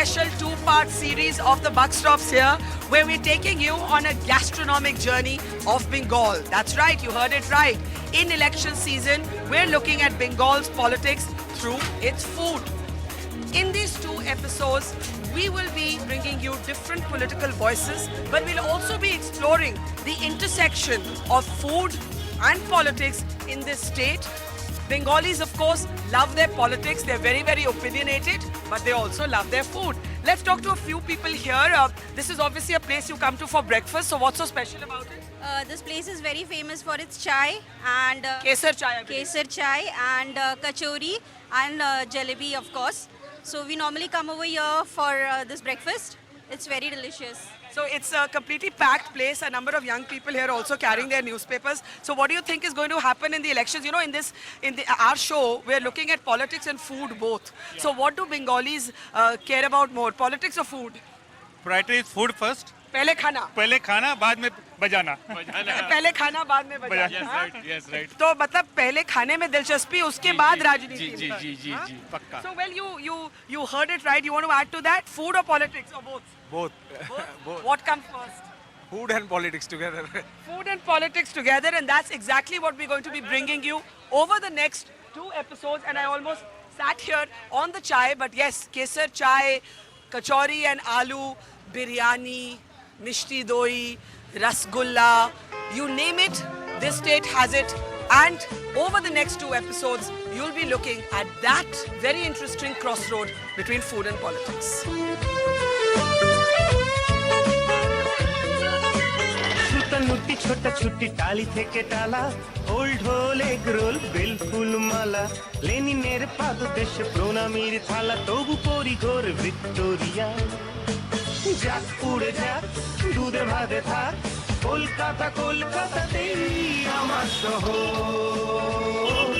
special two-part series of the Buck Stops here, where we're taking you on a gastronomic journey of Bengal. That's right, you heard it right. In election season, we're looking at Bengal's politics through its food. In these two episodes, we will be bringing you different political voices, but we'll also be exploring the intersection of food and politics in this state. Bengalis, of course, love their politics. They're very, very opinionated, but they also love their food. Let's talk to a few people here. This is obviously a place you come to for breakfast, so what's so special about it? This place is very famous for its chai and Kesar chai. kesar chai and kachori and jalebi, of course. So we normally come over here for this breakfast. It's very delicious. So it's a completely packed place. A number of young people here also carrying their newspapers. So what do you think is going to happen in the elections? You know, our show, we're looking at politics and food both. Yeah. So what do Bengalis care about more, politics or food? Priority is food first. पहले खाना बाद में बजाना पहले खाना बाद में बजाना yes right तो मतलब पहले खाने में दिलचस्पी उसके बाद राजनीति जी पक्का So well you heard it right. You want to add to that? Food or politics or both? Both. What comes first? Food and politics together. Food and politics together, and that's exactly what we're going to be bringing you over the next two episodes. And I almost sat here on the chai, but yes, kesar chai, kachori and aloo, biryani, mishti doi, rasgulla, you name it, this state has it. And over the next two episodes, you'll be looking at that very interesting crossroad between food and politics. নুটি ছোটা ছুটি টালি থেকে টালা ওল ঢোল egg roll bell ফুল মালা লেনিনের পাদদেশে প্রণামীর থালা তবু পরিঘোর Victoria যাক উড়ে যাক দুধে ভাতে থাক কলকাতা কলকাতাতেই আমার শহর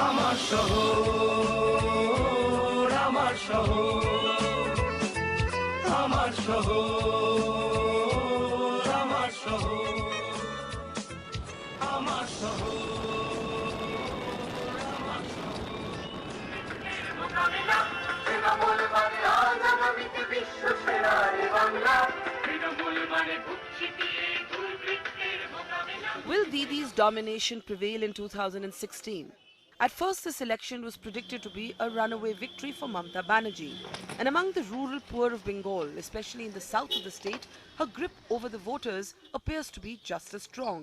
আমার শহর আমার শহর আমার শহর আমার শহর Will Didi's domination prevail in 2016? At first, this election was predicted to be a runaway victory for Mamata Banerjee. And among the rural poor of Bengal, especially in the south of the state, her grip over the voters appears to be just as strong.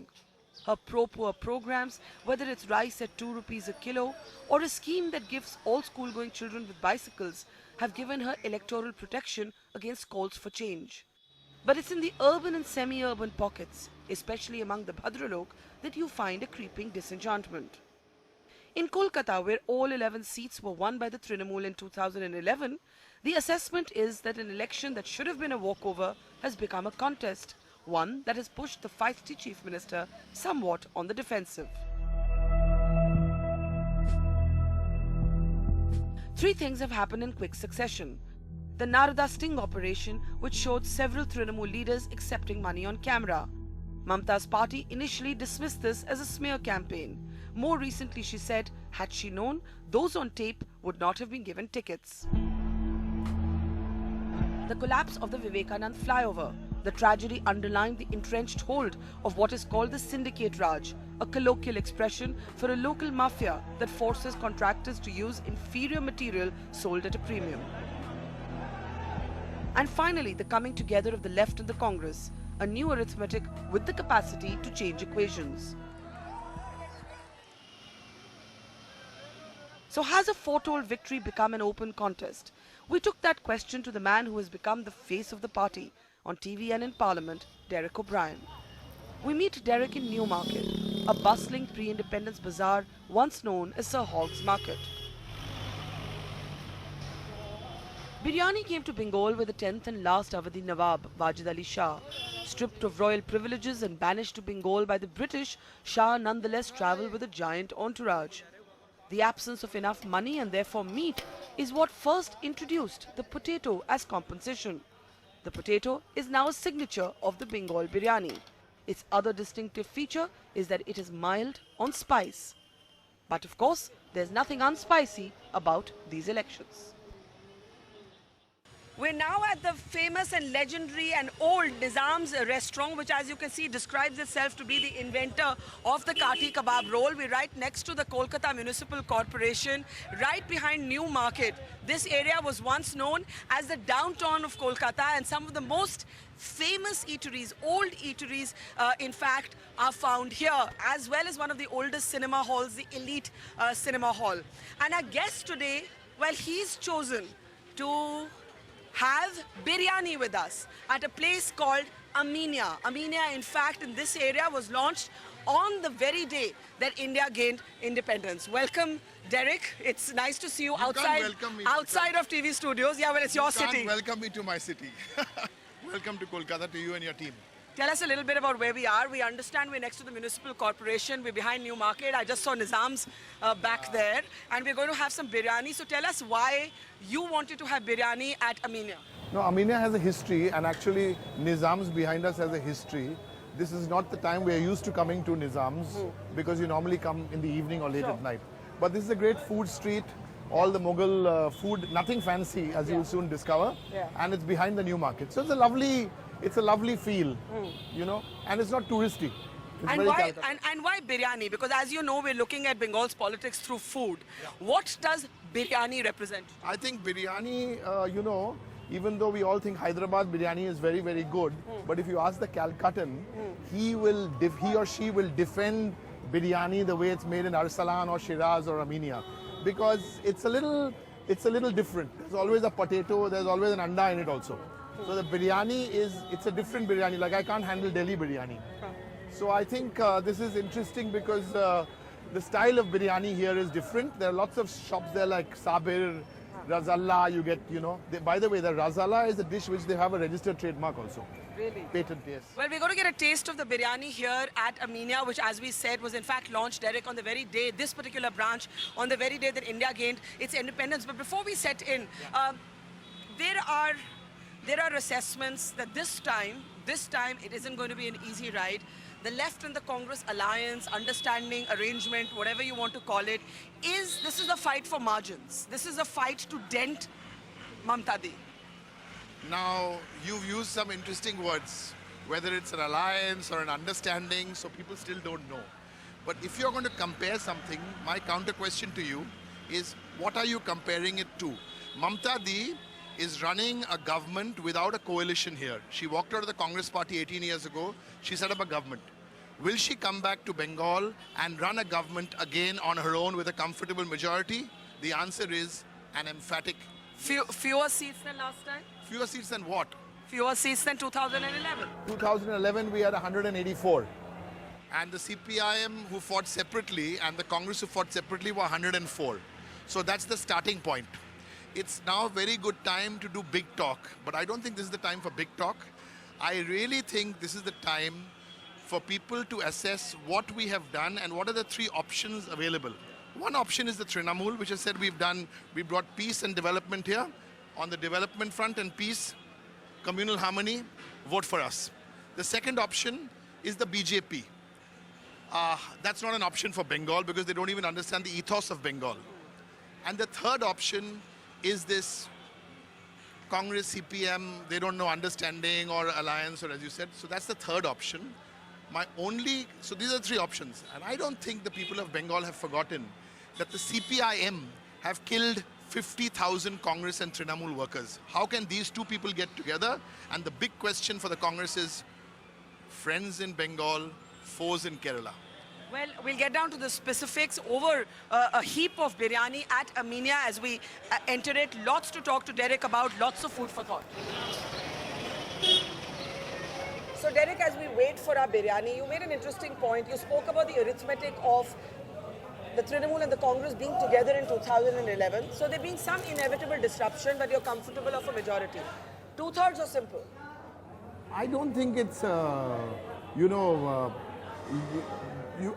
Her pro-poor programs, whether it's rice at 2 rupees a kilo or a scheme that gives all school-going children with bicycles, have given her electoral protection against calls for change. But it's in the urban and semi-urban pockets, especially among the Bhadralok, that you find a creeping disenchantment. In Kolkata, where all 11 seats were won by the Trinamool in 2011, the assessment is that an election that should have been a walkover has become a contest, one that has pushed the feisty Chief Minister somewhat on the defensive. Three things have happened in quick succession. The Narada sting operation, which showed several Trinamool leaders accepting money on camera. Mamata's party initially dismissed this as a smear campaign. More recently, she said, had she known, those on tape would not have been given tickets. The collapse of the Vivekanand flyover. The tragedy underlined the entrenched hold of what is called the Syndicate Raj, a colloquial expression for a local mafia that forces contractors to use inferior material sold at a premium. And finally, the coming together of the left and the Congress, a new arithmetic with the capacity to change equations. So has a foretold victory become an open contest? We took that question to the man who has become the face of the party, on TV and in Parliament, Derek O'Brien. We meet Derek in Newmarket, a bustling pre-independence bazaar once known as Sir Hogg's Market. Biryani came to Bengal with the 10th and last Awadhi Nawab, Wajid Ali Shah. Stripped of royal privileges and banished to Bengal by the British, Shah nonetheless travelled with a giant entourage. The absence of enough money and therefore meat is what first introduced the potato as compensation. The potato is now a signature of the Bengal biryani. Its other distinctive feature is that it is mild on spice. But of course, there's nothing unspicy about these elections. We're now at the famous and legendary and old Nizam's restaurant, which, as you can see, describes itself to be the inventor of the Kati Kebab roll. We're right next to the Kolkata Municipal Corporation, right behind New Market. This area was once known as the downtown of Kolkata, and some of the most famous eateries, old eateries, in fact, are found here, as well as one of the oldest cinema halls, the Elite Cinema Hall. And our guest today, well, he's chosen to have biryani with us at a place called Amenia. Amenia, in fact, in this area was launched on the very day that India gained independence. Welcome, Derek. It's nice to see you outside, outside of TV studios. Yeah, well, it's your city. Welcome me to my city. Welcome to Kolkata, to you and your team. Tell us a little bit about where we are. We understand we're next to the municipal corporation. We're behind New Market. I just saw Nizam's back there. And we're going to have some biryani. So tell us why you wanted to have biryani at Amenia. No, Amenia has a history, and actually Nizam's behind us has a history. This is not the time we are used to coming to Nizam's because you normally come in the evening or late at night. But this is a great food street. All the Mughal food, nothing fancy, as you will soon discover. And it's behind the New Market. So it's a lovely feel, you know, and it's not touristy. It's And very why, Calcutta. and why biryani? Because as you know, we're looking at Bengal's politics through food. What does biryani represent? I think biryani, you know, even though we all think Hyderabad biryani is very, very good, but if you ask the Calcuttan, he or she will defend biryani the way it's made in Arsalan or Shiraz or Amenia, because it's a little different. There's always a potato, there's always an anda in it also. So the biryani it's a different biryani. Like I can't handle Delhi biryani. So I think this is interesting because the style of biryani here is different. There are lots of shops there like Sabir, Razalla, you get, you know. By the way, the Razalla is a dish which they have a registered trademark also. Really? Patent, yes. Well, we're going to get a taste of the biryani here at Amenia, which, as we said, was in fact launched, Derek, on the very day, this particular branch, on the very day that India gained its independence. But before we set in, there are assessments that this time it isn't going to be an easy ride. The left and the Congress alliance, understanding, arrangement, whatever you want to call it, this is a fight for margins. This is a fight to dent Mamata Banerjee. Now, you've used some interesting words, whether it's an alliance or an understanding, so people still don't know. But if you're going to compare something, my counter question to you is, what are you comparing it to? Mamata Banerjee is running a government without a coalition here. She walked out of the Congress party 18 years ago. She set up a government. Will she come back to Bengal and run a government again on her own with a comfortable majority? The answer is an emphatic. Fewer seats than last time? Fewer seats than what? Fewer seats than 2011. 2011 we had 184. And the CPIM who fought separately and the Congress who fought separately were 104. So that's the starting point. It's now a very good time to do big talk, but I don't think this is the time for big talk. I really think this is the time for people to assess what we have done and what are the three options available. One option is the Trinamool, which I said we brought peace and development here. On the development front and peace, communal harmony, vote for us. The second option is the BJP. That's not an option for Bengal because they don't even understand the ethos of Bengal. And the third option is this Congress, CPM, they don't know understanding or alliance, or as you said. So that's the third option. So these are three options. And I don't think the people of Bengal have forgotten that the CPIM have killed 50,000 Congress and Trinamool workers. How can these two people get together? And the big question for the Congress is friends in Bengal, foes in Kerala. Well, we'll get down to the specifics over a heap of biryani at Amenia as we enter it. Lots to talk to Derek about, lots of food for thought. So Derek, as we wait for our biryani, you made an interesting point. You spoke about the arithmetic of the Trinamool and the Congress being together in 2011. So there being some inevitable disruption, but you're comfortable of a majority. Two-thirds or simple? I don't think it's,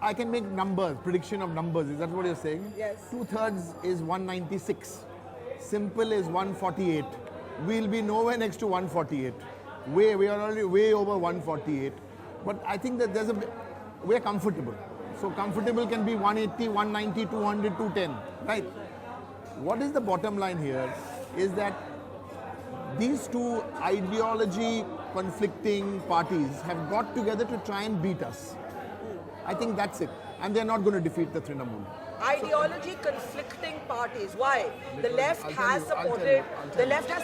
I can make numbers, prediction of numbers. Is that what you're saying? Yes. Two-thirds is 196. Simple is 148. We'll be nowhere next to 148. We are already way over 148. But I think that we're comfortable. So comfortable can be 180, 190, 200, 210, right? What is the bottom line here is that these two ideology conflicting parties have got together to try and beat us. I think that's it. And they're not going to defeat the Trinamool. Ideology conflicting parties. Why? The left I'll has tell you.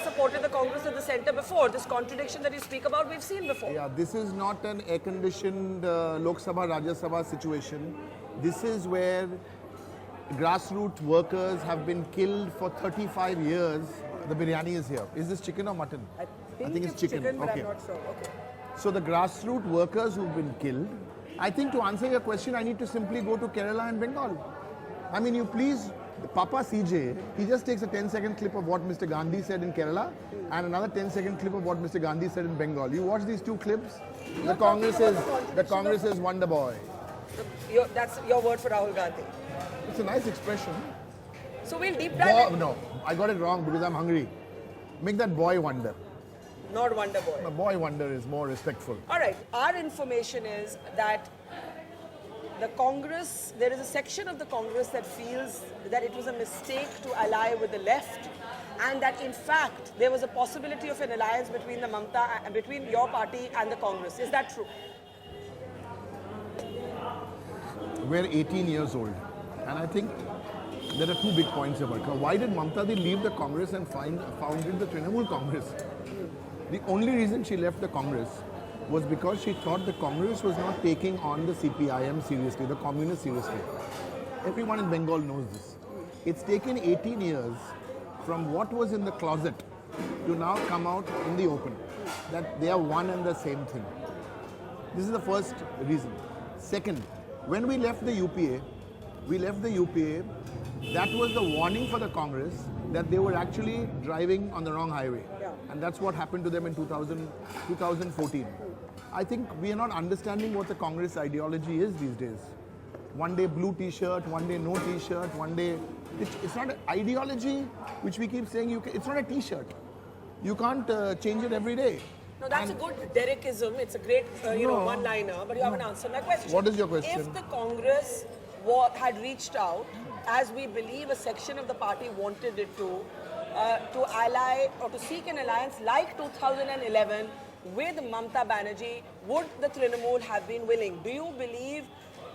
supported the Congress at the center before. This contradiction that you speak about, we've seen before. Yeah, this is not an air-conditioned Lok Sabha, Rajya Sabha situation. This is where grassroots workers have been killed for 35 years. The biryani is here. Is this chicken or mutton? I think it's chicken. but Okay. I'm not sure. Okay. So the grassroots workers who've been killed, I think to answer your question, I need to simply go to Kerala and Bengal. I mean, you please, Papa CJ, he just takes a 10-second clip of what Mr. Gandhi said in Kerala and another 10-second clip of what Mr. Gandhi said in Bengal. You watch these two clips, the Congress is Wonder Boy. That's your word for Rahul Gandhi. It's a nice expression. So we'll deep dive. No, I got it wrong because I'm hungry. Make that boy wonder. Not Wonder Boy. The boy wonder is more respectful. All right. Our information is that the Congress, there is a section of the Congress that feels that it was a mistake to ally with the left, and that in fact there was a possibility of an alliance between between your party and the Congress. Is that true? We're 18 years old, and I think there are two big points about it. Why did Mamata leave the Congress and founded the Trinamool Congress? The only reason she left the Congress was because she thought the Congress was not taking on the CPIM seriously, the communists seriously. Everyone in Bengal knows this. It's taken 18 years from what was in the closet to now come out in the open, that they are one and the same thing. This is the first reason. Second, when we left the UPA, that was the warning for the Congress that they were actually driving on the wrong highway. Yeah. And that's what happened to them in 2014. I think we are not understanding what the Congress ideology is these days. One day blue t-shirt, one day no t-shirt, one day... It's not an ideology which we keep saying, it's not a t-shirt. You can't change it every day. No, that's a good Derekism. It's a great, one-liner, but you haven't answered my question. What is your question? If the Congress had reached out, as we believe a section of the party wanted it to ally or to seek an alliance like 2011 with Mamata Banerjee, would the Trinamool have been willing? Do you believe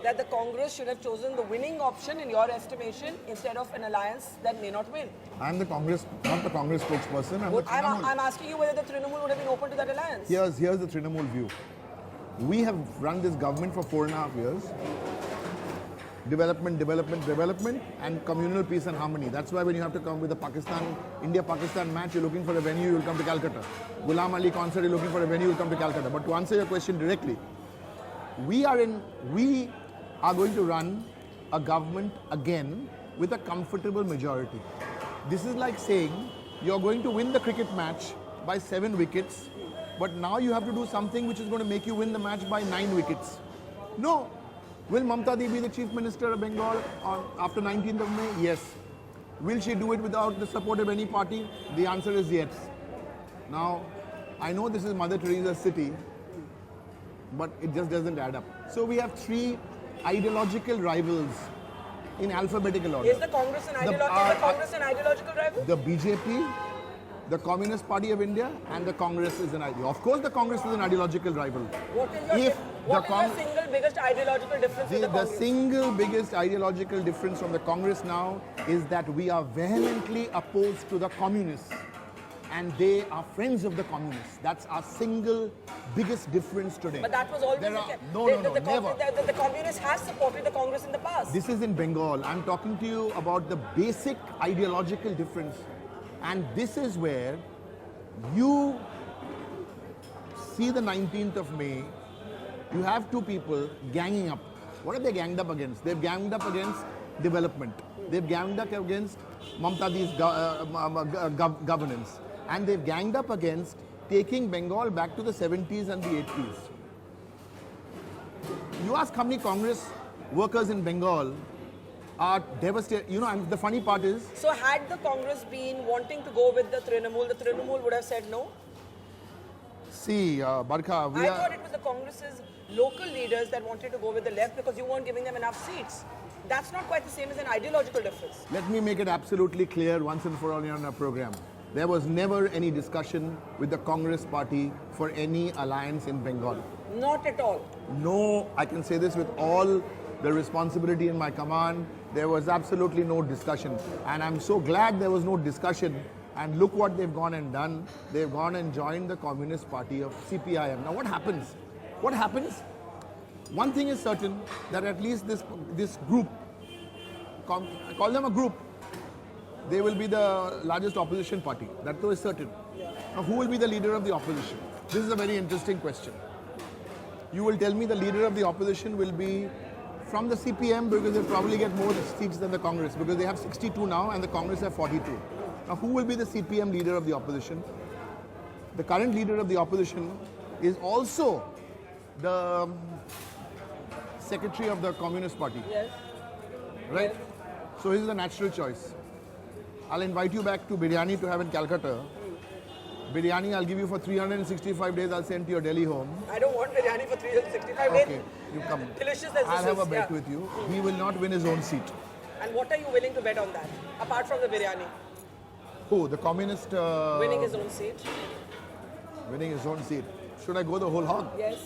that the Congress should have chosen the winning option in your estimation instead of an alliance that may not win? I'm the Congress, not the Congress spokesperson. I'm asking you whether the Trinamool would have been open to that alliance. Here's the Trinamool view. We have run this government for 4.5 years. Development, and communal peace and harmony. That's why when you have to come with a India-Pakistan match, you're looking for a venue, you'll come to Calcutta. Ghulam Ali concert, you're looking for a venue, you'll come to Calcutta. But to answer your question directly, we are going to run a government again with a comfortable majority. This is like saying you're going to win the cricket match by 7 wickets, but now you have to do something which is going to make you win the match by 9 wickets. No. Will Mamata be the Chief Minister of Bengal after 19th of May? Yes. Will she do it without the support of any party? The answer is yes. Now, I know this is Mother Teresa's city, but it just doesn't add up. So we have 3 ideological rivals in alphabetical order. Is the Congress an ideological rival? The BJP, the Communist Party of India, and the Congress is an ideological. Of course, the Congress is an ideological rival. What is the single biggest ideological difference with the Congress? The single biggest ideological difference from the Congress now is that we are vehemently opposed to the communists, and they are friends of the communists. That's our single biggest difference today. But that was always never. The communists have supported the Congress in the past. This is in Bengal. I'm talking to you about the basic ideological difference. And this is where you see the 19th of May, you have 2 people ganging up. What have they ganged up against? They've ganged up against development. They've ganged up against Mamata's governance. And they've ganged up against taking Bengal back to the 70s and the 80s. You ask how many Congress workers in Bengal are devastated. And the funny part is... So had the Congress been wanting to go with the Trinamool would have said no? See, Barkha, I thought it was the Congress's local leaders that wanted to go with the left because you weren't giving them enough seats. That's not quite the same as an ideological difference. Let me make it absolutely clear once and for all on our program. There was never any discussion with the Congress party for any alliance in Bengal. Not at all. No, I can say this with all the responsibility in my command. There was absolutely no discussion. And I'm so glad there was no discussion. And look what they've gone and done. They've gone and joined the Communist Party of CPIM. Now what happens? What happens? One thing is certain, that at least this group, I call them a group, they will be the largest opposition party. That though is certain. Now who will be the leader of the opposition? This is a very interesting question. You will tell me the leader of the opposition will be from the CPM because they'll probably get more seats than the Congress because they have 62 now and the Congress have 42. Now who will be the CPM leader of the opposition? The current leader of the opposition is also the secretary of the Communist Party. Yes. Right? So he's the natural choice. I'll invite you back to Biryani to have in Calcutta. Biryani I'll give you for 365 days. I'll send to your Delhi home. I don't want biryani for 365 days. Okay, you come. Delicious as this I'll have a is, bet yeah. with you. He will not win his own seat. And what are you willing to bet on that? Apart from the biryani? Who? The communist... Winning his own seat? Winning his own seat. Should I go the whole hog? Yes.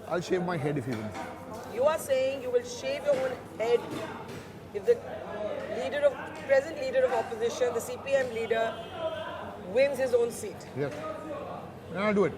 I'll shave my head if he wins. You are saying you will shave your own head if the present leader of opposition, the CPM leader, wins his own seat. Yes. Then I'll do it.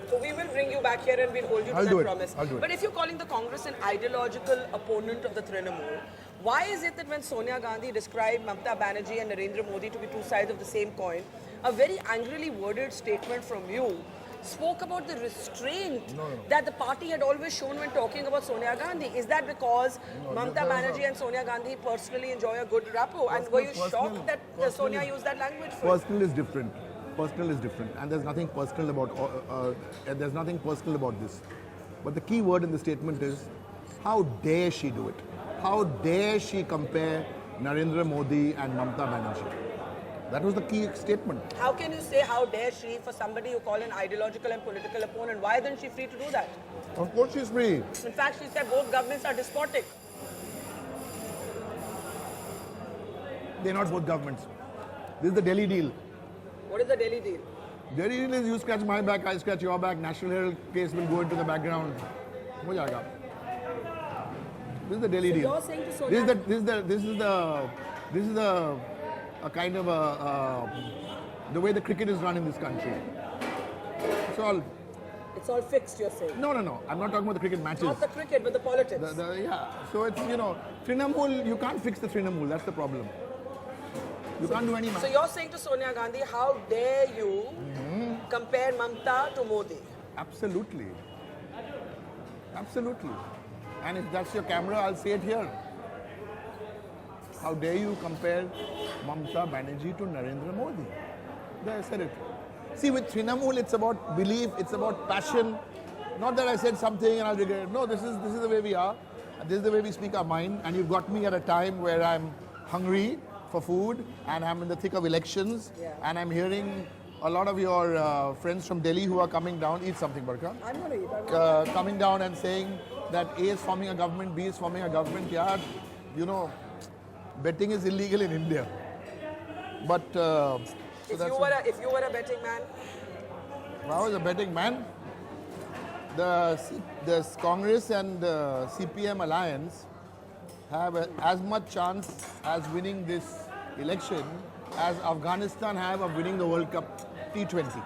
So we will bring you back here and we'll hold you to I'll that do it. promise. I'll do it. But if you're calling the Congress an ideological opponent of the Trinamool, why is it that when Sonia Gandhi described Mamata Banerjee and Narendra Modi to be two sides of the same coin, a very angrily worded statement from you spoke about the restraint that the party had always shown when talking about Sonia Gandhi? Is that because Mamata Banerjee and Sonia Gandhi personally enjoy a good rapport? And were you shocked that Sonia used that language for it? Personal is different. Personal is different. And there's nothing personal about this. But the key word in the statement is, how dare she do it? How dare she compare Narendra Modi and Mamata Banerjee? That was the key statement. How can you say how dare she for somebody you call an ideological and political opponent? Why isn't she free to do that? Of course she's free. In fact, she said both governments are despotic. They're not both governments. This is the Delhi deal. What is the Delhi deal? Delhi deal is you scratch my back, I scratch your back. National Herald case will go into the background. Ho jayega. This is the Delhi deal. You're saying to Sonia... This is a kind of the way the cricket is run in this country. It's all fixed, you're saying. No. I'm not talking about the cricket matches. Not the cricket, but the politics. Yeah. So it's, Trinamool, you can't fix the Trinamool. That's the problem. You can't do any match. So you're saying to Sonia Gandhi, how dare you compare Mamata to Modi? Absolutely. And if that's your camera, I'll say it here. How dare you compare Mamata Banerjee to Narendra Modi? There, I said it. See, with Trinamool, it's about belief, it's about passion. Not that I said something and I'll regret it. No, this is the way we are. This is the way we speak our mind. And you've got me at a time where I'm hungry for food and I'm in the thick of elections. Yeah. And I'm hearing a lot of your friends from Delhi who are coming down. Eat something, Barka. I'm going to eat. Coming down and saying that A is forming a government, B is forming a government. Yeah, betting is illegal in India. But if you were a betting man, if I was a betting man, the Congress and CPM alliance have as much chance as winning this election as Afghanistan have of winning the World Cup T20.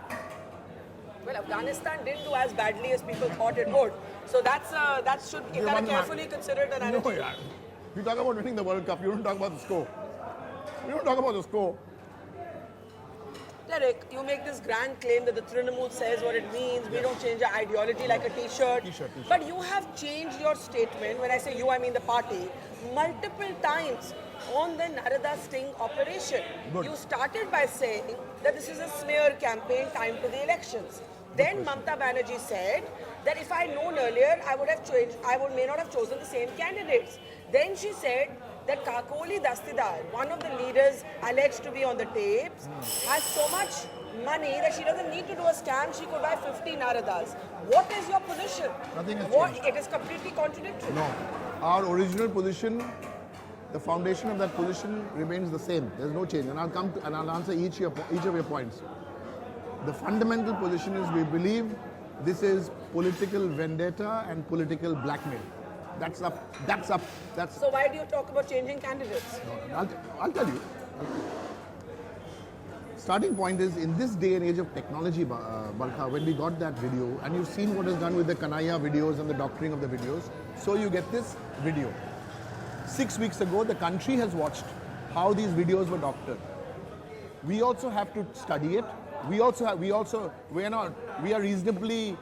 well, Afghanistan didn't do as badly as people thought it would. So that should be carefully considered an No, narrative. yeah. You talk about winning the World Cup, you don't talk about the score. You don't talk about the score. Derek, you make this grand claim that the Trinamool says what it means. We don't change our ideology like a t-shirt. But you have changed your statement, when I say you, I mean the party, multiple times on the Narada Sting operation. Good. You started by saying that this is a smear campaign timed to the elections. Then Mamata Banerjee said that if I had known earlier, I may not have chosen the same candidates. Then she said that Kakoli Dastidar, one of the leaders alleged to be on the tapes, has so much money that she doesn't need to do a scam. She could buy 50 Naradas. What is your position? Nothing has changed. It is completely contradictory. No. Our original position the foundation of that position remains the same. There's no change. And I'll answer each of your points. The fundamental position is we believe this is political vendetta and political blackmail. That's up. So why do you talk about changing candidates? I'll tell you. Starting point is, in this day and age of technology, Barkha, when we got that video, and you've seen what is done with the Kanaya videos and the doctoring of the videos, so you get this video. 6 weeks ago, the country has watched how these videos were doctored. We also have to study it. We are reasonably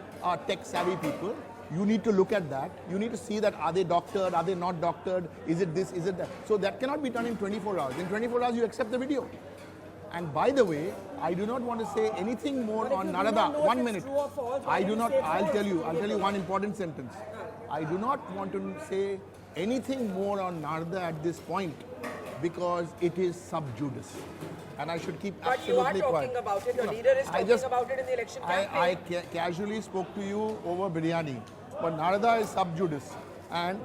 tech savvy people. You need to look at that. You need to see that, are they doctored, are they not doctored, is it this, is it that? So that cannot be done in 24 hours. In 24 hours, you accept the video. And by the way, I do not want to say anything more on Narada. 1 minute. I'll tell you one important sentence. I do not want to say anything more on Narada at this point because it is sub judice. And I should keep absolutely quiet. But you are talking about it. Your leader is talking about it in the election campaign. I casually spoke to you over Biryani. But Narada is sub judice. And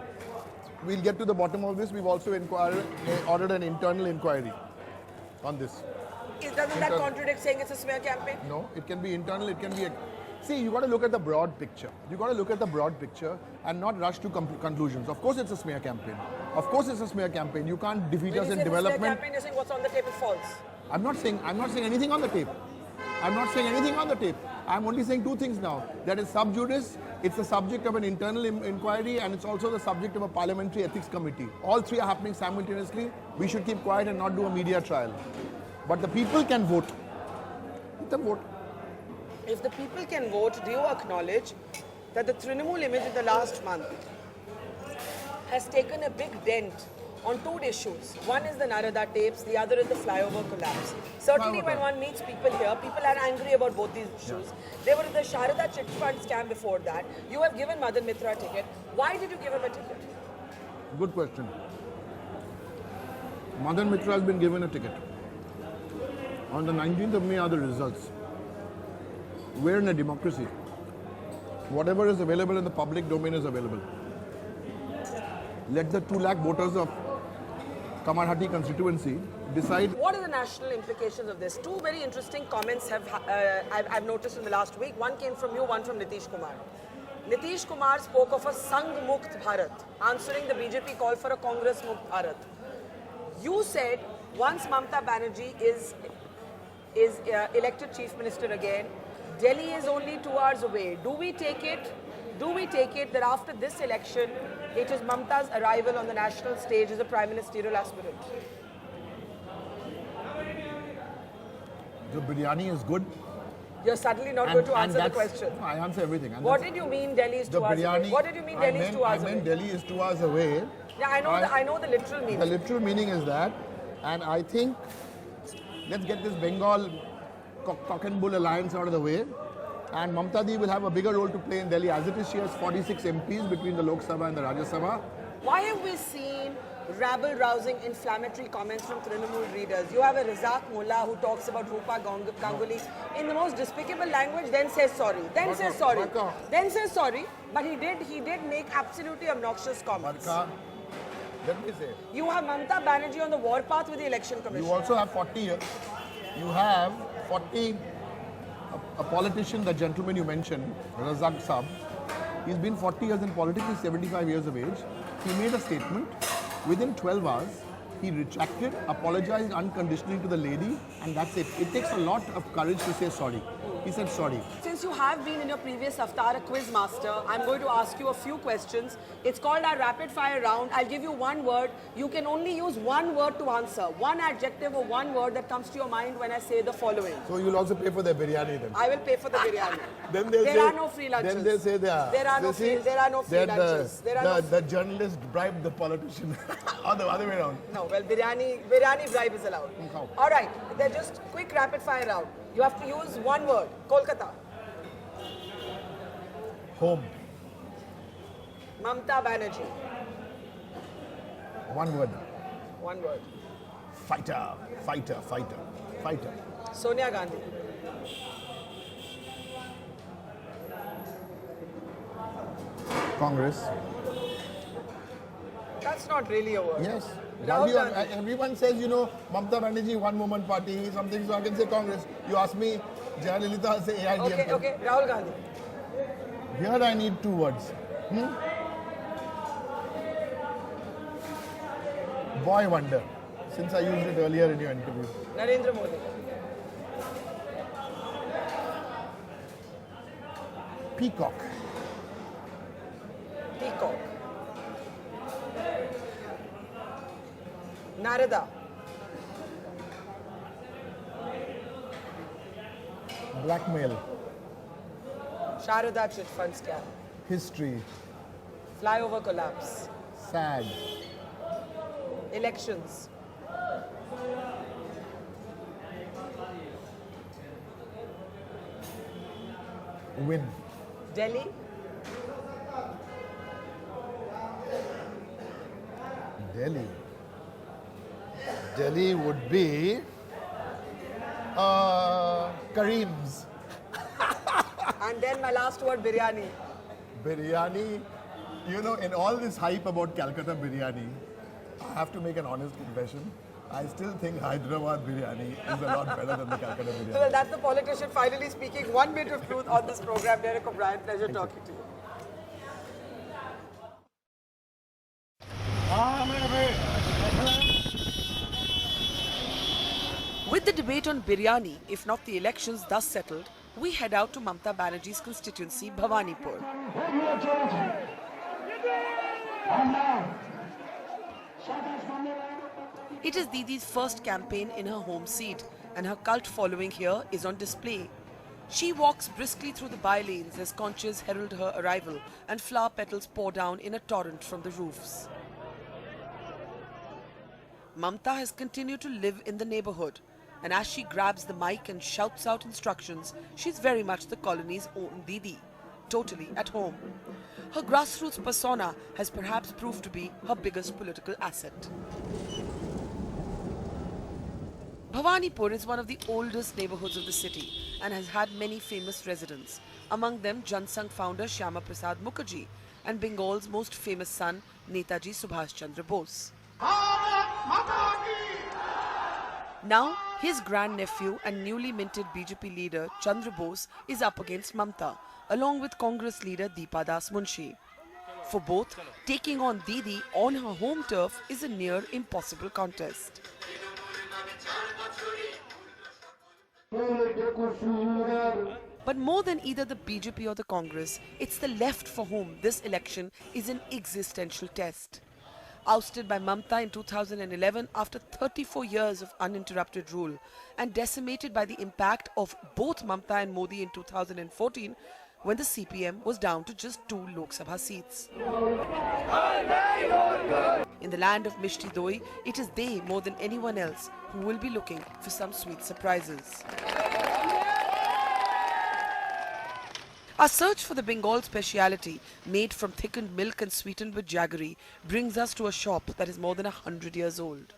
we'll get to the bottom of this. We've also ordered an internal inquiry on this. Doesn't that contradict saying it's a smear campaign? No, it can be internal, it can be... See, you got to look at the broad picture. You got to look at the broad picture and not rush to conclusions. Of course it's a smear campaign. Of course it's a smear campaign. You can't defeat us in development. Smear campaign, you're saying what's on the tape is false. I'm not saying anything on the tape. I'm only saying two things now. That is sub judice, it's the subject of an internal inquiry, and it's also the subject of a parliamentary ethics committee. All three are happening simultaneously. We should keep quiet and not do a media trial. But the people can vote. Let them vote. If the people can vote, do you acknowledge that the Trinamool image in the last month has taken a big dent on two issues? One is the Narada tapes, the other is the flyover collapse. Certainly when one meets people here, people are angry about both these issues. There was the Sharada chit fund scam before that. You have given Madan Mitra a ticket. Why did you give him a ticket? Good question. Madan Mitra has been given a ticket. On the 19th of May are the results. We're in a democracy. Whatever is available in the public domain is available. Let the 2 lakh voters of Kamarhati constituency decide. What are the national implications of this? Two very interesting comments I've noticed in the last week. One came from you, one from Nitish Kumar. Nitish Kumar spoke of a Sangh Mukt Bharat, answering the BJP call for a Congress Mukt Bharat. You said once Mamata Banerjee is elected Chief Minister again, Delhi is only 2 hours away. Do we take it that after this election, it is Mamata's arrival on the national stage as a prime ministerial aspirant? The biryani is good. You're suddenly not going to answer the question. No, I answer everything. And what did you mean Delhi is 2 hours away? What did you mean Delhi is 2 hours away? I meant Delhi is 2 hours away. Yeah, I know the literal meaning. The literal meaning is that, and I think, let's get this Bengal cock and bull alliance out of the way. And Mamata Di will have a bigger role to play in Delhi. As it is, she has 46 MPs between the Lok Sabha and the Rajya Sabha. Why have we seen rabble-rousing inflammatory comments from Trinamool readers? You have a Razak Mullah who talks about Rupa Ganguly in the most despicable language, then says sorry. Then says sorry. But he did make absolutely obnoxious comments. Let me say. You have Mamata Banerjee on the warpath with the Election Commission. You also have 40 years. You have 40... A politician, the gentleman you mentioned, Razak Saab, he's been 40 years in politics, he's 75 years of age. He made a statement. Within 12 hours, he retracted, apologized unconditionally to the lady, and that's it. It takes a lot of courage to say sorry. He said sorry. Since you have been in your previous avatar a quiz master, I'm going to ask you a few questions. It's called our rapid fire round. I'll give you one word. You can only use one word to answer. One adjective or one word that comes to your mind when I say the following. So you'll also pay for the biryani then? I will pay for the biryani. There are no free lunches. Then they say there are no free lunches. The journalist bribed the politician. Or the other way around. No, well, biryani bribe is allowed. Okay. All right, they're just quick rapid fire round. You have to use one word. Kolkata. Home. Mamata Banerjee. One word. One word. Fighter. Sonia Gandhi. Congress. That's not really a word. Yes. Gandhi everyone says, you know, Mamata Banerjee, one woman party, something, so I can say Congress. You ask me, Jayalalitha, I'll say AIDMK. Okay, Rahul Gandhi. Here I need two words. Boy wonder. Since I used it earlier in your interview. Narendra Modi. Peacock. Peacock. Narada. Blackmail. Sharada chit fund scam. History. Flyover collapse. Sad. Elections. Win. Delhi. Delhi. Delhi would be Kareem's. And then my last word, biryani. Biryani. You know, in all this hype about Calcutta biryani, I have to make an honest confession. I still think Hyderabad biryani is a lot better than the Calcutta biryani. Well, that's the politician finally speaking one bit of truth on this program. Derek O'Brien, pleasure talking to you. With the debate on biryani, if not the elections thus settled, we head out to Mamata Banerjee's constituency, Bhawanipur. It is Didi's first campaign in her home seat, and her cult following here is on display. She walks briskly through the by-lanes as conches herald her arrival and flower petals pour down in a torrent from the roofs. Mamata has continued to live in the neighborhood, and as she grabs the mic and shouts out instructions, she's very much the colony's own Didi, totally at home. Her grassroots persona has perhaps proved to be her biggest political asset. Bhawanipur is one of the oldest neighborhoods of the city and has had many famous residents, among them Jansangh founder Shyama Prasad Mukherjee and Bengal's most famous son Netaji Subhash Chandra Bose. Now, his grandnephew and newly minted BJP leader Chandra Bose is up against Mamata, along with Congress leader Deepa Das Munshi. For both, taking on Didi on her home turf is a near impossible contest. But more than either the BJP or the Congress, it's the left for whom this election is an existential test. Ousted by Mamata in 2011 after 34 years of uninterrupted rule and decimated by the impact of both Mamata and Modi in 2014 when the CPM was down to just 2 Lok Sabha seats. In the land of mishti doi, it is they more than anyone else who will be looking for some sweet surprises. Our search for the Bengal speciality, made from thickened milk and sweetened with jaggery, brings us to a shop that is more than 100 years old.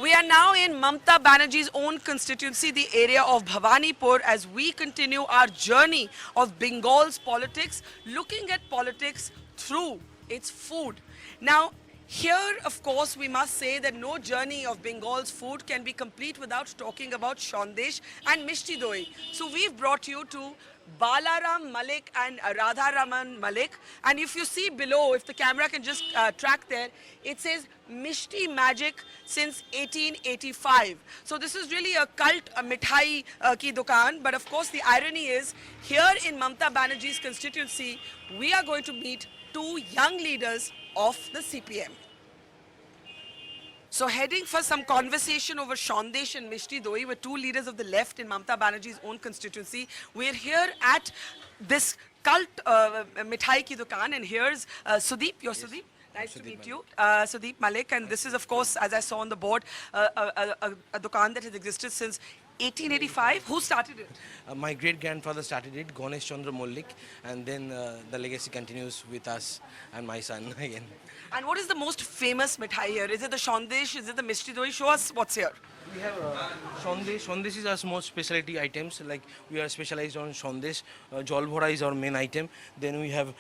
We are now in Mamata Banerjee's own constituency, the area of Bhawanipur, as we continue our journey of Bengal's politics, looking at politics through its food. Now, here, of course, we must say that no journey of Bengal's food can be complete without talking about Sandesh and Mishti Doi. So we've brought you to Balaram Malik and Radharaman Malik. And if you see below, if the camera can just track there, it says Mishti Magic since 1885. So this is really a cult, a mithai ki dukaan. But of course, the irony is, here in Mamata Banerjee's constituency, we are going to meet 2 young leaders of the CPM. So heading for some conversation over Sandesh and Mishti Doi with 2 leaders of the left in Mamata Banerjee's own constituency. We're here at this cult mithai ki dukaan, and here's Sudeep. You're Sudeep? Nice to meet you. Sudeep Malik, and this is, of course, as I saw on the board, a dukaan that has existed since 1885. Who started it? My great-grandfather started it, Ganesh Chandra Mollik, and then the legacy continues with us and my son again. And what is the most famous mithai here? Is it the Sandesh? Is it the Mishti Doi? Show us what's here. We have Sandesh. Sandesh is our small specialty items. Like we are specialized on Sandesh. Jol bhora is our main item. Then we have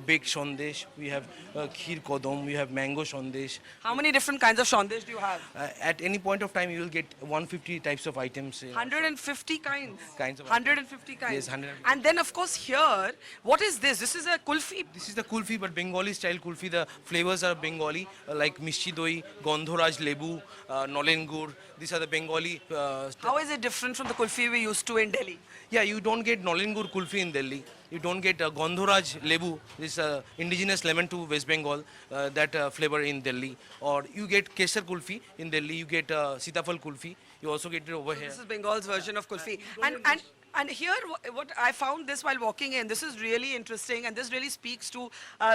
baked Sandesh. We have kheer kodam. We have mango Sandesh. How many different kinds of shandesh do you have? At any point of time, you will get 150 types of items. 150 kinds. Kinds of 150 kinds. Yes, 100. And then of course here, what is this? This is a kulfi. This is the kulfi, but Bengali style kulfi. The flavors are Bengali, like mishti doi, gondhoraj lebu, nolengur. These are the Bengali. How is it different from the kulfi we used to in Delhi? Yeah, you don't get nolengur kulfi in Delhi. You don't get gondhoraj lebu, this indigenous lemon to West Bengal, that flavor in Delhi. Or you get kesar kulfi in Delhi. You get sitafal kulfi. You also get it over here. This is Bengal's version of kulfi. And here, what I found this while walking in, this is really interesting, and this really speaks to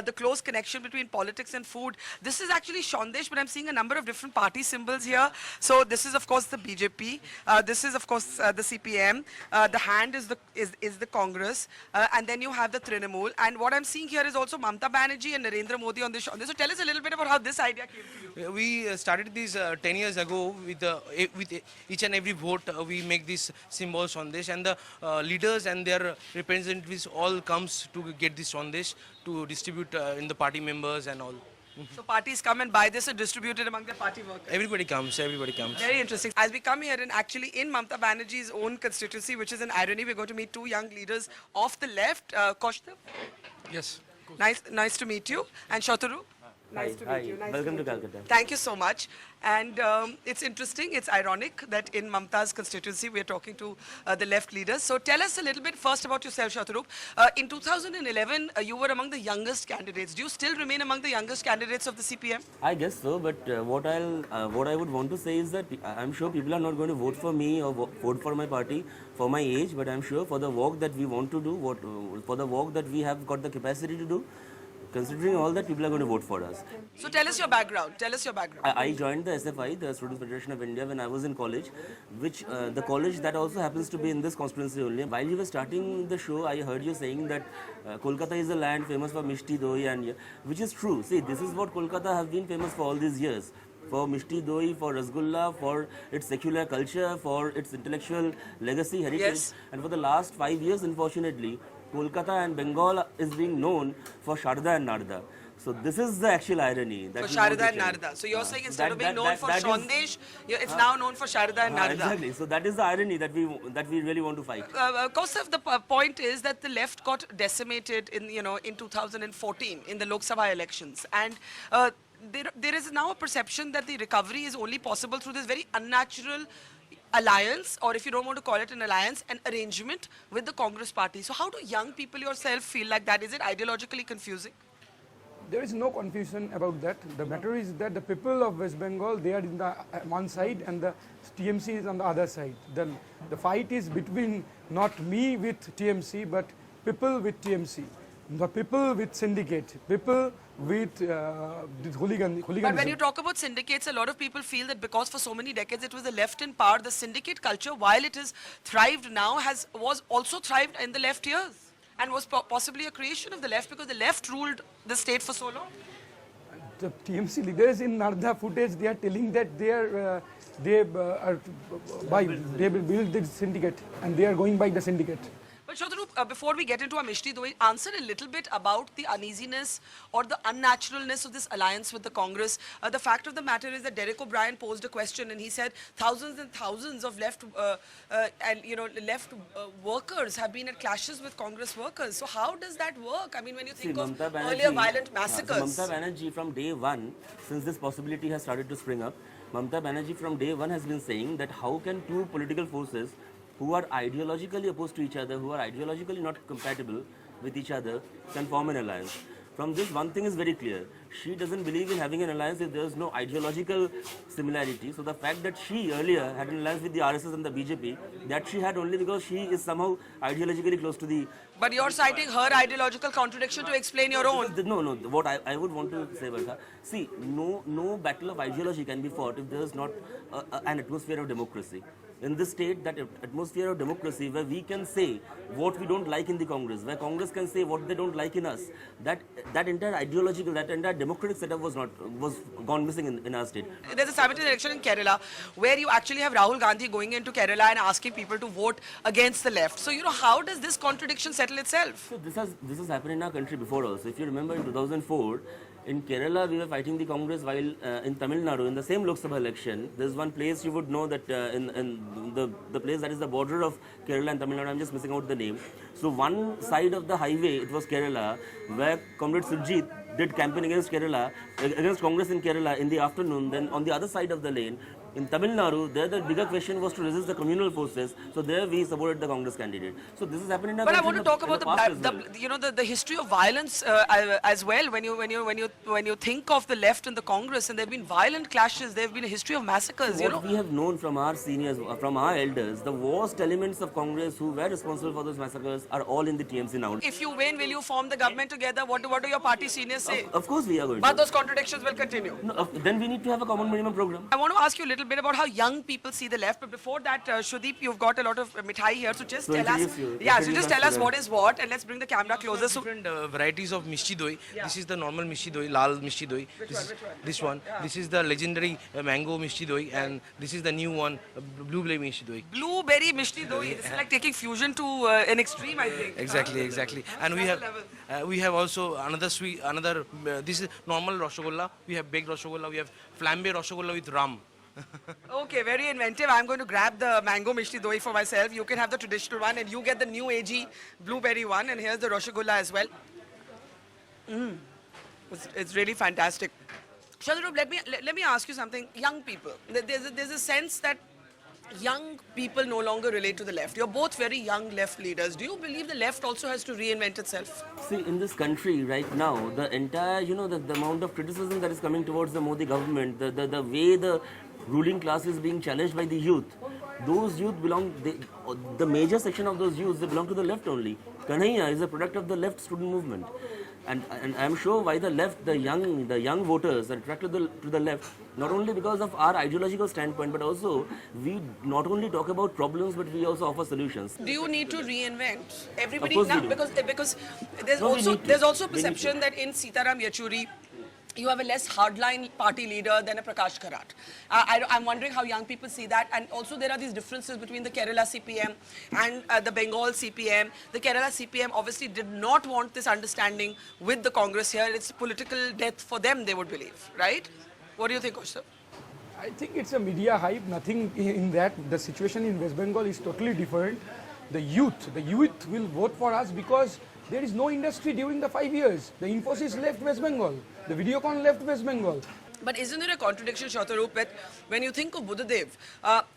the close connection between politics and food. This is actually Shandesh, but I'm seeing a number of different party symbols here. So this is, of course, the BJP. This is, of course, the CPM. The hand is the Congress, and then you have the Trinamool. And what I'm seeing here is also Mamata Banerjee and Narendra Modi on this Shandesh. So tell us a little bit about how this idea came to you. We started this 10 years ago with each and every vote. We make this symbol Sandesh, and the leaders and their representatives all comes to get this Sandesh to distribute in the party members and all. So parties come and buy this and distribute it among their party workers. Everybody comes. Very interesting. As we come here and actually in Mamata Banerjee's own constituency, which is an irony, we're going to meet two young leaders off the left. Kaushtav, Yes. nice to meet you. And Shataru, nice to meet you. Nice Welcome to to meet you. Calcutta. Thank you so much. And it's interesting, it's ironic that in Mamata's constituency we're talking to the left leaders. So tell us a little bit first about yourself, Shataru. In 2011, you were among the youngest candidates. Do you still remain among the youngest candidates of the CPM? I guess so, but what I would want to say is that I'm sure people are not going to vote for me or vote for my party for my age, but I'm sure for the work that we want to do, for the work that we have got the capacity to do, considering all that, people are going to vote for us. So tell us your background. I joined the SFI, the Students Federation of India, when I was in college, which the college that also happens to be in this constituency only. While you were starting the show, I heard you saying that Kolkata is a land famous for mishti doi, and which is true. See, this is what Kolkata has been famous for all these years. For mishti doi, for rasgulla, for its secular culture, for its intellectual legacy, heritage. Yes. And for the last 5 years, unfortunately, Kolkata and Bengal is being known for Sharda and Narda. So this is the actual irony. That For we want Sharda to and share. Narda. So you're saying instead that- of being that- known that- for that is- Shandesh, it's now known for Sharda and Narda. Exactly. So that is the irony that we really want to fight. Kaustav, the point is that the left got decimated in 2014 in the Lok Sabha elections, and there is now a perception that the recovery is only possible through this very unnatural alliance, or if you don't want to call it an alliance, an arrangement with the Congress party. So how do young people yourself feel like that? Is it ideologically confusing? There is no confusion about that. The matter is that the people of West Bengal, they are in the one side and the TMC is on the other side. The fight is between not me with TMC, but people with TMC. The people with syndicate, people with hooliganism. But when you talk about syndicates, a lot of people feel that because for so many decades it was the left in power, the syndicate culture, while it has thrived now, was also thrived in the left years, and was possibly a creation of the left because the left ruled the state for so long. The TMC leaders in Narda footage, they are telling that they will build the syndicate and they are going by the syndicate. But Shataru, before we get into our Mishti, though, answer a little bit about the uneasiness or the unnaturalness of this alliance with the Congress. The fact of the matter is that Derek O'Brien posed a question and he said thousands and thousands of left workers have been at clashes with Congress workers. So how does that work? I mean, when you think of earlier violent massacres. So Mamata Banerjee from day one, since this possibility has started to spring up, Mamata Banerjee from day one has been saying that how can two political forces who are ideologically opposed to each other, who are ideologically not compatible with each other, can form an alliance. From this, one thing is very clear. She doesn't believe in having an alliance if there is no ideological similarity. So the fact that she earlier had an alliance with the RSS and the BJP, that she had only because she is somehow ideologically close to the... But you're citing her ideological contradiction to explain your own. No. What I would want to say, Varsha, see, no battle of ideology can be fought if there is not an atmosphere of democracy. in this state, that atmosphere of democracy where we can say what we don't like in the Congress, where Congress can say what they don't like in us, that entire ideological, that entire democratic setup was gone missing in our state. There's a simultaneous election in Kerala where you actually have Rahul Gandhi going into Kerala and asking people to vote against the left. So, how does this contradiction settle itself? So this has happened in our country before also. If you remember in 2004, in Kerala, we were fighting the Congress while in Tamil Nadu, in the same Lok Sabha election, there's one place you would know that in the place that is the border of Kerala and Tamil Nadu, I'm just missing out the name. So one side of the highway, it was Kerala, where Comrade Surjit did campaign against Congress in Kerala in the afternoon. Then on the other side of the lane, in Tamil Nadu, there the bigger question was to resist the communal forces. So there we supported the Congress candidate. So this is happening in our But I country want to talk about past the history of violence as well. When you think of the left and the Congress, and there have been violent clashes, there have been a history of massacres. What we have known from our seniors, from our elders, the worst elements of Congress who were responsible for those massacres are all in the TMC now. If you win, will you form the government together? What do your party seniors say? Of course we are going But to. those contradictions will continue. No, then we need to have a common minimum program. I want to ask you a little bit about how young people see the left. But before that, Shuddeep, you've got a lot of mithai here. So just tell us. So just tell us what is what, and let's bring the camera closer. So Different varieties of mishti doi. This is the normal mishti doi, lal mishti doi. This one. This is the legendary mango mishti doi, and this is the new one, blueberry mishti doi. blueberry mishti doi. This is like taking fusion to an extreme, I think. Exactly. And we have also another sweet, this is normal rosogullas. We have baked rosogullas. We have flambe rosogullas with rum. Okay, very inventive. I'm going to grab the mango mishti doi for myself. You can have the traditional one, and you get the new agey blueberry one. And here's the rasgulla as well. It's really fantastic. Shadrup, let me ask you something. Young people, there's a sense that young people no longer relate to the left. You're both very young left leaders. Do you believe the left also has to reinvent itself? See, in this country right now, the entire, the amount of criticism that is coming towards the Modi government, the way the ruling class is being challenged by the youth, those youth the major section of those youths, they belong to the left only. Kanhaiya is a product of the left student movement. And I'm sure why the left, the young voters are attracted to the left, not only because of our ideological standpoint, but also we not only talk about problems, but we also offer solutions. Do you need to reinvent everybody Of course now? we do. Because there's No, we also need to. there's also We need perception that in Sitaram Yechury, you have a less hardline party leader than a Prakash Karat. I'm wondering how young people see that. And also there are these differences between the Kerala CPM and the Bengal CPM. The Kerala CPM obviously did not want this understanding with the Congress here. It's political death for them, they would believe, right? What do you think, Kaushal? I think it's a media hype, nothing in that. The situation in West Bengal is totally different. The youth will vote for us because there is no industry during the 5 years. The Infosys left West Bengal. The Videocon left West Bengal. But isn't there a contradiction, Shatarup, that when you think of Buddhadev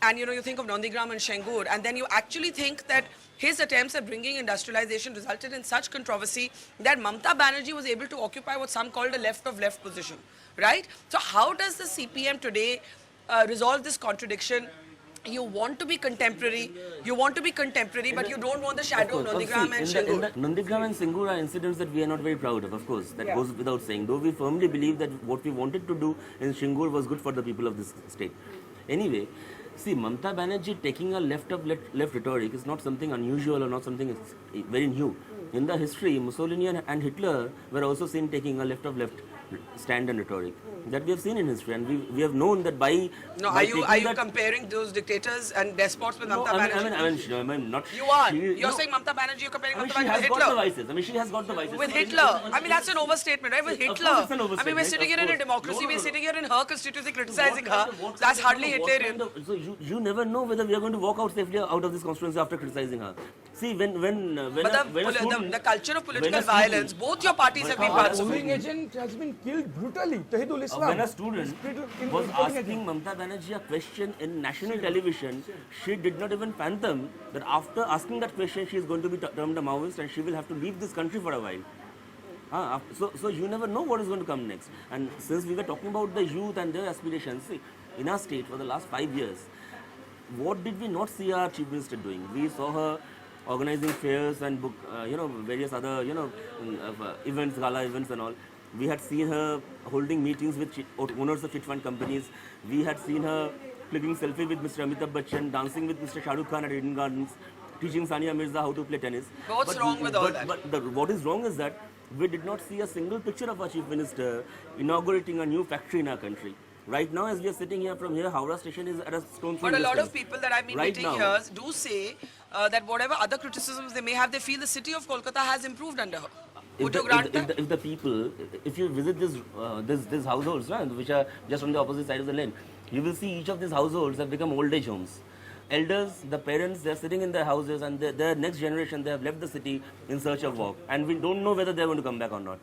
and you think of Nandigram and Shengur, and then you actually think that his attempts at bringing industrialization resulted in such controversy that Mamata Banerjee was able to occupy what some called a left of left position, right? So how does the CPM today resolve this contradiction? You want to be contemporary, but you don't want the shadow of Nandigram and Shengur. Nandigram and Shengur are incidents that we are not very proud of course. That goes without saying. Though we firmly believe that what we wanted to do in Shengur was good for the people of this state. Anyway, see, Mamata Banerjee taking a left rhetoric is not something unusual or not something very new. In the history, Mussolini and Hitler were also seen taking a left stand and rhetoric. That we have seen in history, and we have known that by. No, are you comparing those dictators and despots with Mamata Banerjee? I mean, not. You are. You're saying Mamata Banerjee, you're comparing Mamata Banerjee with Hitler. She has got the vices. With Hitler. I mean, that's an overstatement, right? With Hitler. It's an overstatement. I mean, we're sitting here in a democracy, we're sitting here in her constituency criticizing her. That's hardly Hitlerian. So you never know whether we are going to walk out safely out of this constituency after criticizing her. See, when the culture of political violence, both your parties have been parts of Polling it. agent has been killed brutally. Tahidul Islam. When a student was asking Mamata Banerjee a question in national television, she did not even fathom that after asking that question, she is going to be termed a Maoist and she will have to leave this country for a while. So you never know what is going to come next. And since we were talking about the youth and their aspirations, see, in our state for the last 5 years, what did we not see our Chief Minister doing? We saw her organizing fairs and various other events, gala events and all. We had seen her holding meetings with owners of chit fund companies. We had seen her clicking selfie with Mr. Amitabh Bachchan, dancing with Mr. Shah Rukh Khan at Eden Gardens, teaching Sania Mirza how to play tennis. What's wrong with all that? But what is wrong is that we did not see a single picture of our Chief Minister inaugurating a new factory in our country. Right now, as we are sitting here from here, Howrah station is at a stone's throw But a lot of distance. people that I've been Right meeting now- here do say that whatever other criticisms they may have, they feel the city of Kolkata has improved under her. Would you grant that? If the people, if you visit these households, right, which are just on the opposite side of the lane, you will see each of these households have become old age homes. Elders, the parents, they are sitting in their houses, and their next generation, they have left the city in search of work, and we don't know whether they are going to come back or not.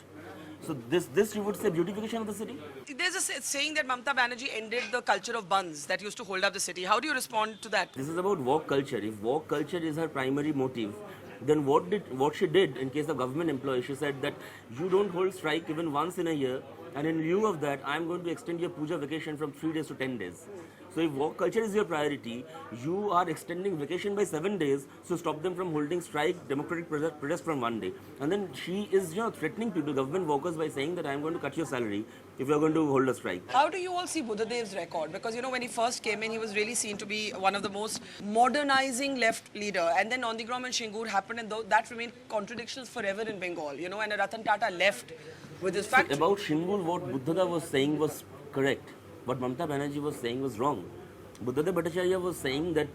So this you would say beautification of the city? There's a saying that Mamata Banerjee ended the culture of buns that used to hold up the city. How do you respond to that? This is about work culture. If work culture is her primary motive, then what she did in case of government employees, she said that you don't hold strike even once in a year, and in lieu of that, I'm going to extend your puja vacation from 3 days to 10 days. So if work culture is your priority, you are extending vacation by 7 days, so stop them from holding strike, democratic protest from 1 day. And then she is, threatening people, government workers, by saying that I'm going to cut your salary if you're going to hold a strike. How do you all see Buddhadev's record? Because, when he first came in, he was really seen to be one of the most modernizing left leader. And then Nondigram and Shingur happened, and that remained contradictions forever in Bengal, and Ratan Tata left with his factory. About Shingur, what Buddhada was saying was correct. What Mamata Banerjee was saying was wrong. Buddhadev Bhattacharya was saying that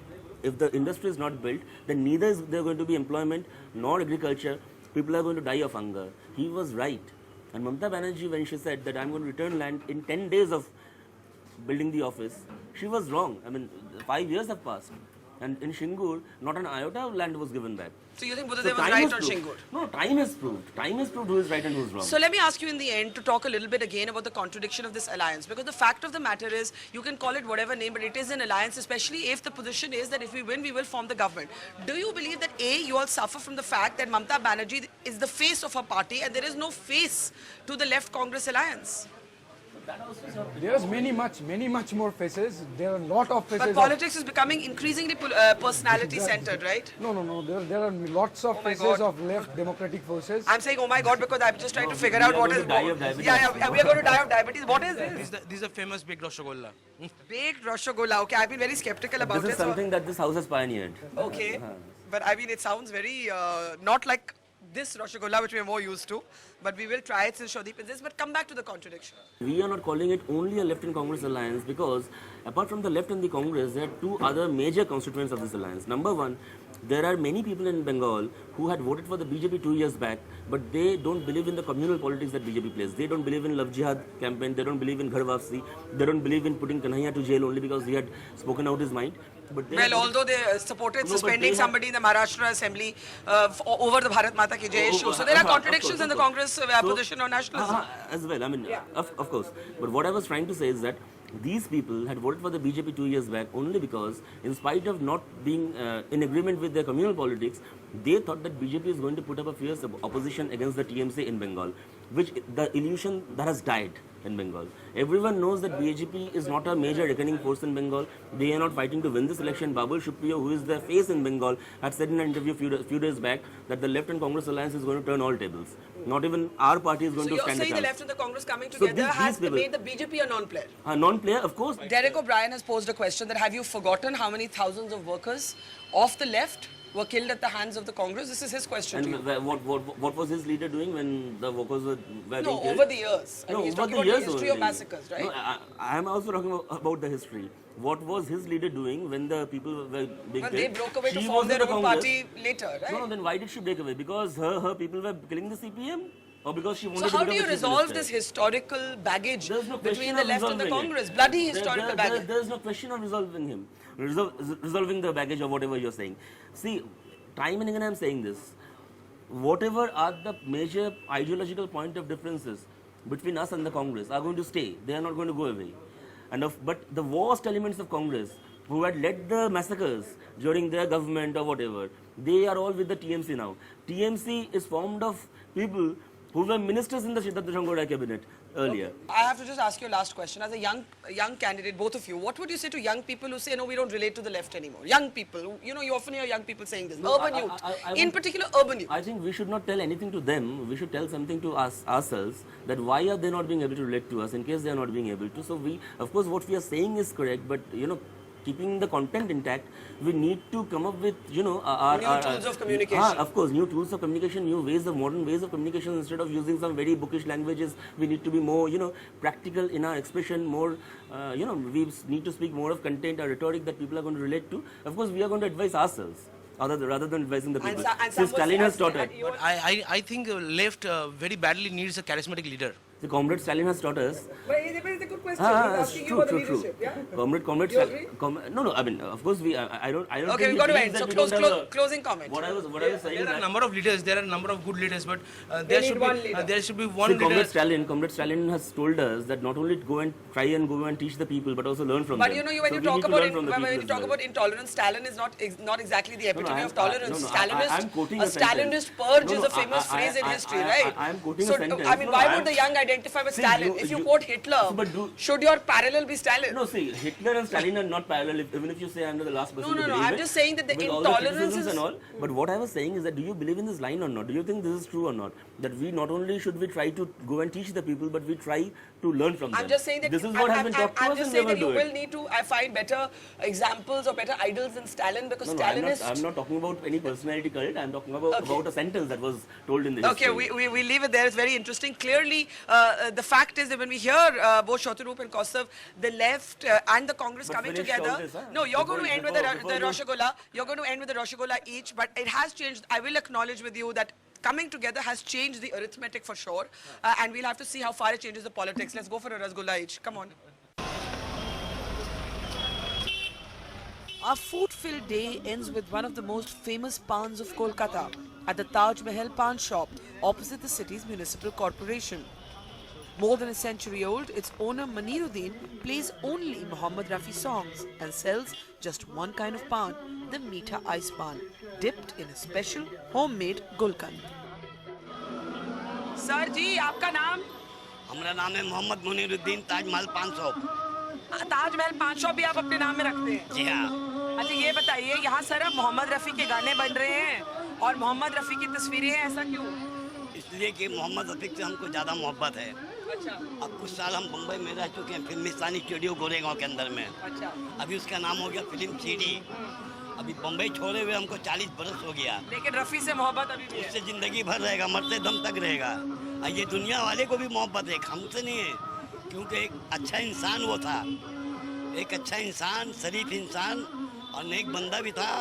if the industry is not built, then neither is there going to be employment nor agriculture. People are going to die of hunger. He was right. And Mamata Banerjee, when she said that I'm going to return land in 10 days of building the office, she was wrong. 5 years have passed. And in Shingur, not an iota of land was given back. So you think So Buddhadev was time right has on proved. Shingur? No, time has proved. Time has proved who is right and who is wrong. So let me ask you in the end to talk a little bit again about the contradiction of this alliance, because the fact of the matter is, you can call it whatever name, but it is an alliance, especially if the position is that if we win, we will form the government. Do you believe that A, you all suffer from the fact that Mamata Banerjee is the face of her party and there is no face to the left Congress alliance? There's many much more faces. There are a lot of faces. But politics is becoming increasingly personality centered, right? No. There are lots of Oh my faces God. of left democratic forces. I'm saying, oh my God, because I'm just trying to figure we out are what going is. to die of diabetes. Yeah, we are going to die of diabetes. What is this? This is a famous big Rosagulla. Baked Rosogullas. Okay, I've been very skeptical about This it. is something that this house has pioneered. Okay, but I mean, it sounds very not like this Rosagulla, which we are more used to. But we will try it since Shodeep insists. But come back to the contradiction. We are not calling it only a left and Congress alliance because apart from the left and the Congress, there are two other major constituents of this alliance. Number one, there are many people in Bengal who had voted for the BJP 2 years back, but they don't believe in the communal politics that BJP plays. They don't believe in Love Jihad campaign. They don't believe in Ghar Wapsi. They don't believe in putting Kanhaiya to jail only because he had spoken out his mind. But they Well, although they supported No, but suspending they have- somebody in the Maharashtra Assembly over the Bharat Mata Ki Jai issue. So there are contradictions in the Congress position on nationalism. As well, of course. But what I was trying to say is that these people had voted for the BJP 2 years back only because, in spite of not being in agreement with their communal politics, they thought that BJP is going to put up a fierce opposition against the TMC in Bengal, which the illusion that has died in Bengal. Everyone knows that BJP is not a major reckoning force in Bengal. They are not fighting to win this election. Babul Supriyo, who is their face in Bengal, had said in an interview few days back that the left and Congress alliance is going to turn all tables. Not even our party is going So to you're stand a saying the chance. left and the Congress coming So together these has people- made the BJP a non-player? A non-player, of course. Derek O'Brien has posed a question that have you forgotten how many thousands of workers of the left were killed at the hands of the Congress? This is his question to you. And what was his leader doing when the workers were being No, killed? over the years. I mean, he's over talking the about the years history of only. massacres, right? No, I am also talking about the history. What was his leader doing when the people were being But killed? they broke away to She form was in their the own Congress. party later, right? No, then why did she break away? Because her people were killing the CPM? Or because she wanted So to how become do you a chief resolve minister? this historical baggage There's no between question the of left and the resolving it. Congress? Bloody historical baggage. There's no question of resolving him. Resolving the baggage or whatever you're saying. See, time and again I'm saying this. Whatever are the major ideological point of differences between us and the Congress are going to stay. They are not going to go away. But the worst elements of Congress who had led the massacres during their government or whatever, they are all with the TMC now. TMC is formed of people who were ministers in the Siddhartha Shangoda cabinet earlier. I have to just ask you a last question. As a young candidate, both of you, what would you say to young people who say, no, we don't relate to the left anymore? Young people, you often hear young people saying this. Urban youth, in particular urban youth. I think we should not tell anything to them. We should tell something to us ourselves, that why are they not being able to relate to us in case they are not being able to. So we, of course, what we are saying is correct, but keeping the content intact, we need to come up with, you know, New tools of communication. Of course, new tools of communication, new ways of modern ways of communication. Instead of using some very bookish languages, we need to be more, you know, practical in our expression. More, you know, we need to speak more of content or rhetoric that people are going to relate to. Of course, we are going to advise ourselves rather than advising the people. So Stalin has taught it. But I think left very badly needs a charismatic leader. The comrade Stalin has taught us. But it's a good question. He's asking you about the leadership, yeah? Comrade You agree? no, I mean, of course, I don't. Okay, think we've he got to believes end. So that we don't have a- closing comment. What I was saying There is are a that. number of leaders. There are a number of good leaders, but They need one leader. there should be See, one leader. Comrade Stalin has told us that not only go and teach the people, but also learn from But them. you know, when So you we talk need to about learn from the people as well. intolerance, Stalin is not exactly the epitome I'm- of tolerance. no, no, Stalinist, I'm quoting a a sentence. Stalinist purge No, is no, a famous phrase in history, right? I'm quoting so, a sentence. I mean, No, why I'm- would the young identify with See, Stalin? If you quote Hitler, but do- should your parallel be Stalin? No, see, Hitler and Stalin are not parallel. Even if you say I'm the last person No, to no, no, believe I'm it, just saying that the with all intolerance criticisms is- and all. But what I was saying is that do you believe in this line or not? Do you think this is true or not? That we not only should we try to go and teach the people, but we try to learn from them. I'm just saying that this is what has been taught to I'm us just and saying never that you do will it. need to find better examples or better idols than Stalin because No, Stalinist. I'm not talking about any personality cult. I'm talking about a sentence that was told in the Okay, history. we leave it there. It's very interesting. Clearly, the fact is that when we hear both Shotaroop and Kaustav, the left and the Congress But coming finish together. all this, huh? No, you're going to end with the Before you- Rosogullah. You're going to end with the Rosogullah each, but it has changed. I will acknowledge with you that coming together has changed the arithmetic for sure, and we'll have to see how far it changes the politics. Let's go for a Rasgulla each. Come on. Our food-filled day ends with one of the most famous pans of Kolkata at the Taj Mahal Pan Shop opposite the city's municipal corporation. More than a century old, its owner Maniruddin plays only Muhammad Rafi songs and sells just one kind of pan, the Meetha Ice Pan, dipped in a special homemade gulkand. Sir ji, आपका नाम? हमारा नाम है मोहम्मद मुनीरुद्दीन ताजमहल 500। ताजमहल पान shop भी आप अपने नाम में रखते हैं? जी हाँ। अच्छा ये बताइए, यहाँ सर अब मोहम्मद रफ़ी के गाने बन रहे हैं और मोहम्मद रफ़ी की तस्वीरें हैं, ऐसा क्यों? इसलिए कि मोहम्मद रफ़ी से हमको ज़्यादा मोहब्बत है। अच्छा। अब कुछ साल हम मुंबई में रह चुके हैं फिल्मिस्तानी स्टूडियो गोरेगांव के अंदर में। अच्छा। अभी उसका नाम हो गया फिल्म सीडी। अभी बम्बई छोड़े हुए हमको 40 बरस हो गया। लेकिन रफ़ी से मोहब्बत अभी भी है। उससे ज़िंदगी भर रहेगा, मरते दम तक रहेगा। और ये दुनिया वाले को भी मोहब्बत है, हमसे नहीं है, क्योंकि एक अच्छा इंसान वो था, एक अच्छा इंसान, शरीफ इंसान और नेक बंदा भी था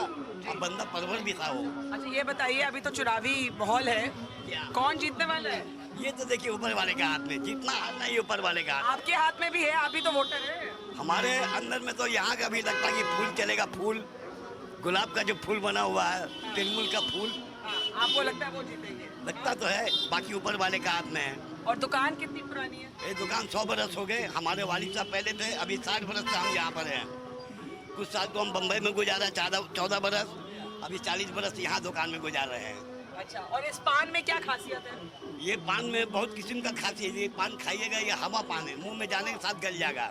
और बंदा परवर भी था वो। अच्छा ये बताइए, अभी तो चुनावी माहौल है, कौन जीतने वाला है? ये तो देखिए ऊपर वाले के हाथ में, जितना हारना ही ऊपर वाले का हाथ। आपके हाथ में भी है, आप भी तो वोटर है। हमारे अंदर में तो यहाँ का भी लगता है कि फूल चलेगा, फूल गुलाब का जो फूल बना हुआ है, तिरमुल का फूल, आपको लगता है वो जीतेंगे? लगता तो है, बाकी ऊपर वाले का हाथ में है। और दुकान कितनी पुरानी है? ये दुकान 100 बरस हो गए, हमारे वालिद साहब पहले थे, अभी 60 बरस से हम यहाँ पर हैं। कुछ साल तो हम बम्बई में गुजारा, 14 बरस, अभी 40 बरस यहाँ दुकान में गुजार रहे हैं। अच्छा, और इस पान में क्या खासियत है? ये पान में बहुत किस्म का खासियत है। ये पान खाइएगा, ये हवा पान है, मुंह में जाने के साथ गल जाएगा,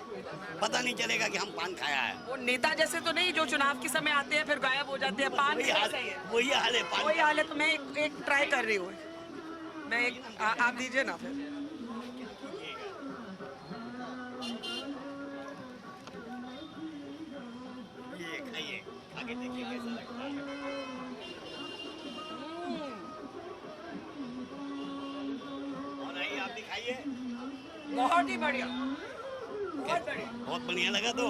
पता नहीं चलेगा कि हम पान खाया है। वो नेता जैसे तो नहीं जो चुनाव के समय आते हैं फिर गायब हो जाते हैं, पान वही हाल है। वही हाल है पान। वही हाल है, तो मैं एक ट्राई कर रही हूँ, मैं आप दीजिए ना फिर। ये खाइए, खा के देखिए कैसा लगता है। और आइए आप भी खाइए। बहुत ही बढ़िया, बहुत बढ़िया। बहुत बढ़िया लगा तो,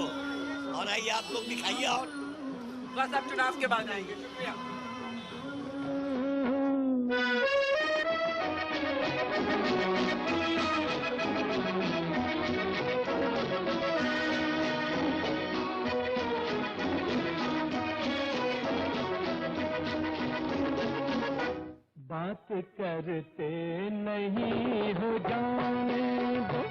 और आइए आप लोग भी खाइए। और बस अब चुनाव के बाद आएंगे। शुक्रिया। बात करते नहीं हो जाने दो,